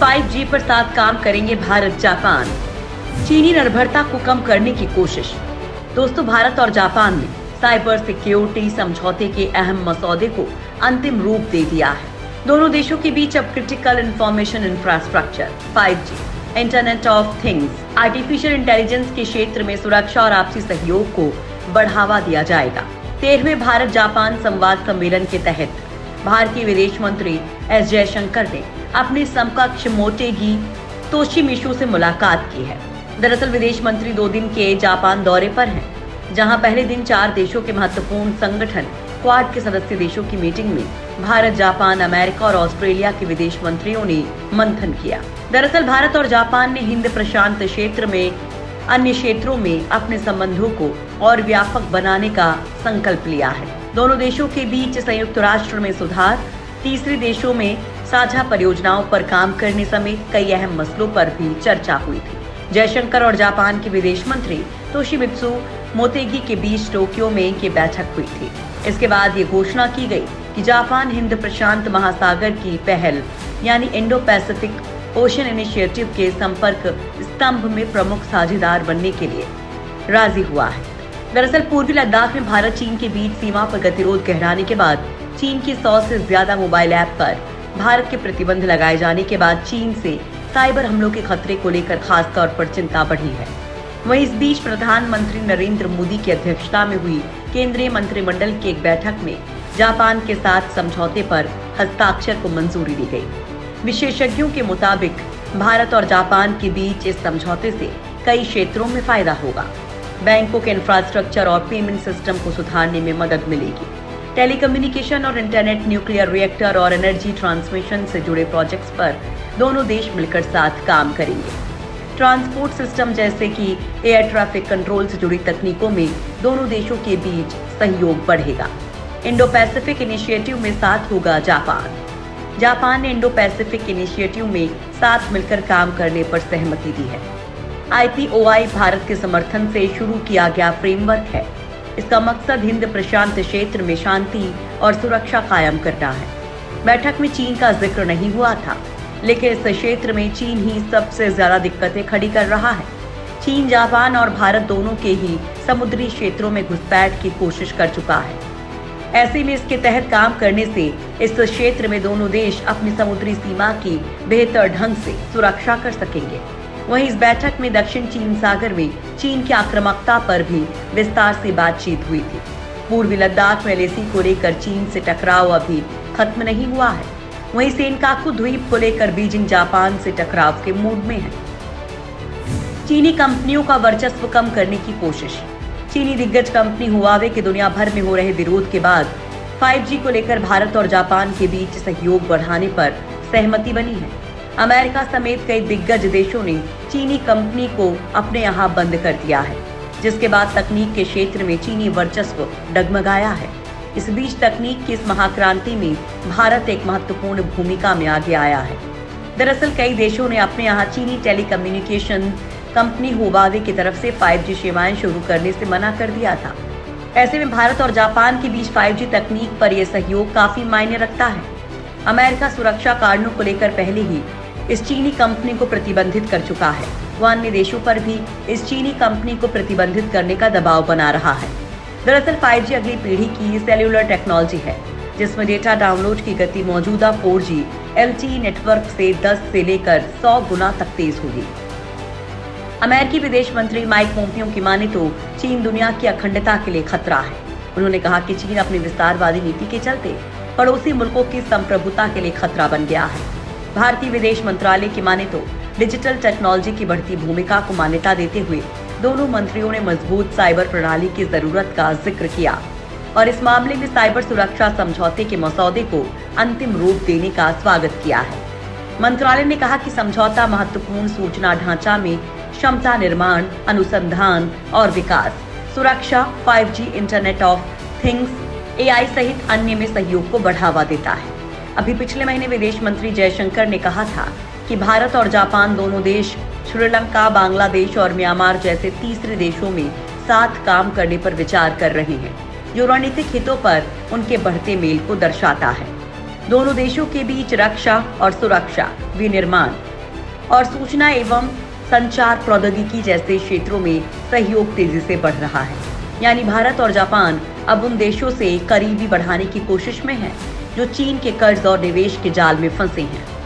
5G पर साथ काम करेंगे भारत जापान। चीनी निर्भरता को कम करने की कोशिश। दोस्तों, भारत और जापान ने साइबर सिक्योरिटी समझौते के अहम मसौदे को अंतिम रूप दे दिया है। दोनों देशों के बीच अब critical information infrastructure, 5G, internet of things, artificial intelligence के क्षेत्र में सुरक्षा और आपसी सहयोग को बढ़ावा दिया जाएगा। 13वें भारत जापान संवाद सम्मेलन के तहत भारतीय विदेश मंत्री एस जयशंकर ने अपने समकक्ष मोटेगी तोशिमित्सु से मुलाकात की है। दरअसल विदेश मंत्री 2 दिन के जापान दौरे पर हैं, जहां पहले दिन 4 देशों के महत्वपूर्ण संगठन क्वाड के सदस्य देशों की मीटिंग में भारत, जापान, अमेरिका और ऑस्ट्रेलिया के विदेश मंत्रियों ने मंथन किया। दरअसल भारत और जापान ने हिंद प्रशांत क्षेत्र में अन्य क्षेत्रों में अपने संबंधों को और व्यापक बनाने का संकल्प लिया है। दोनों देशों के बीच संयुक्त राष्ट्र में सुधार, तीसरे देशों में साझा परियोजनाओं पर काम करने समेत कई अहम मसलों पर भी चर्चा हुई थी। जयशंकर और जापान के विदेश मंत्री तोशिमित्सु मोटेगी के बीच टोक्यो में ये बैठक हुई थी। इसके बाद ये घोषणा की गई कि जापान हिंद प्रशांत महासागर की पहल यानी इंडो पैसिफिक ओशन इनिशिएटिव के संपर्क स्तंभ में प्रमुख साझेदार बनने के लिए राजी हुआ है। दरअसल पूर्वी लद्दाख में भारत चीन के बीच सीमा पर गतिरोध गहराने के बाद चीन की 100 से ज्यादा मोबाइल ऐप पर भारत के प्रतिबंध लगाए जाने के बाद चीन से साइबर हमलों के खतरे को लेकर खास तौर पर चिंता बढ़ी है। वहीं इस बीच प्रधानमंत्री नरेंद्र मोदी की अध्यक्षता में हुई केंद्रीय मंत्रिमंडल की एक बैठक में जापान के साथ समझौते पर हस्ताक्षर को मंजूरी दी गई। विशेषज्ञों के मुताबिक भारत और जापान के बीच इस समझौते से कई क्षेत्रों में फायदा होगा। बैंकों के इंफ्रास्ट्रक्चर और पेमेंट सिस्टम को सुधारने में मदद मिलेगी। टेलीकम्युनिकेशन और इंटरनेट, न्यूक्लियर रिएक्टर और एनर्जी ट्रांसमिशन से जुड़े प्रोजेक्ट्स पर दोनों देश मिलकर साथ काम करेंगे। ट्रांसपोर्ट सिस्टम जैसे कि एयर ट्रैफिक कंट्रोल से जुड़ी तकनीकों में दोनों देशों के बीच सहयोग बढ़ेगा। इंडो पैसिफिक इनिशिएटिव में साथ होगा जापान। जापान ने इंडो पैसिफिक इनिशिएटिव में साथ मिलकर काम करने पर सहमति दी है। IPOI भारत के समर्थन से शुरू किया गया फ्रेमवर्क है। इसका मकसद हिंद प्रशांत क्षेत्र में शांति और सुरक्षा कायम करना है। बैठक में चीन का जिक्र नहीं हुआ था, लेकिन इस क्षेत्र में चीन ही सबसे ज्यादा दिक्कतें खड़ी कर रहा है। चीन, जापान और भारत दोनों के ही समुद्री क्षेत्रों में घुसपैठ की कोशिश कर चुका है। ऐसे में इसके तहत काम करने से इस क्षेत्र में दोनों देश अपनी समुद्री सीमा की बेहतर ढंग से सुरक्षा कर सकेंगे। वहीं इस बैठक में दक्षिण चीन सागर में चीन की आक्रामकता पर भी विस्तार से बातचीत हुई थी। पूर्वी लद्दाख में LAC को लेकर चीन से टकराव अभी खत्म नहीं हुआ है। वहीं सेनकाकू द्वीप को लेकर बीजिंग जापान से टकराव के मूड में है। चीनी कंपनियों का वर्चस्व कम करने की कोशिश। चीनी दिग्गज कंपनी हुआवे के दुनिया भर में हो रहे विरोध के बाद 5G को लेकर भारत और जापान के बीच सहयोग बढ़ाने पर सहमति बनी है। अमेरिका समेत कई दिग्गज देशों ने चीनी कंपनी को अपने यहाँ बंद कर दिया है, जिसके बाद तकनीक के क्षेत्र में चीनी वर्चस्व डगमगाया है। इस बीच तकनीक की इस महाक्रांति में भारत एक महत्वपूर्ण भूमिका में आगे आया है। दरअसल कई देशों ने अपने यहाँ चीनी टेलीकम्युनिकेशन कंपनी हुआवे की तरफ से 5G सेवाएं शुरू करने से मना कर दिया था। ऐसे में भारत और जापान के बीच 5G तकनीक पर यह सहयोग काफी मायने रखता है। अमेरिका सुरक्षा कारणों को लेकर पहले ही इस चीनी कंपनी को प्रतिबंधित कर चुका है। वह अन्य देशों पर भी इस चीनी कंपनी को प्रतिबंधित करने का दबाव बना रहा है। दरअसल 5G अगली पीढ़ी की सेल्यूलर टेक्नोलॉजी है, जिसमें डेटा डाउनलोड की गति मौजूदा 4G LTE नेटवर्क से 10 से लेकर 100 गुना तक तेज होगी। अमेरिकी विदेश मंत्री माइक पोम्पियो की माने तो चीन दुनिया की अखंडता के लिए खतरा है। उन्होंने कहा कि चीन अपनी विस्तारवादी नीति के चलते पड़ोसी मुल्कों की संप्रभुता के लिए खतरा बन गया है। भारतीय विदेश मंत्रालय की माने तो डिजिटल टेक्नोलॉजी की बढ़ती भूमिका को मान्यता देते हुए दोनों मंत्रियों ने मजबूत साइबर प्रणाली की जरूरत का जिक्र किया और इस मामले में साइबर सुरक्षा समझौते के मसौदे को अंतिम रूप देने का स्वागत किया है। मंत्रालय ने कहा कि समझौता महत्वपूर्ण सूचना ढांचा में क्षमता निर्माण, अनुसंधान और विकास, सुरक्षा, 5G, internet of things, AI सहित अन्य में सहयोग को बढ़ावा देता है। अभी पिछले महीने विदेश मंत्री जयशंकर ने कहा था कि भारत और जापान दोनों देश श्रीलंका, बांग्लादेश और म्यांमार जैसे तीसरे देशों में साथ काम करने पर विचार कर रहे हैं, जो रणनीतिक हितों पर उनके बढ़ते मेल को दर्शाता है। दोनों देशों के बीच रक्षा और सुरक्षा, विनिर्माण, और सूचना एवं संचार प्रौद्योगिकी जैसे क्षेत्रों में सहयोग तेजी से बढ़ रहा है। यानी भारत और जापान अब उन देशों से करीबी बढ़ाने की कोशिश में है जो चीन के कर्ज और निवेश के जाल में फंसे हैं।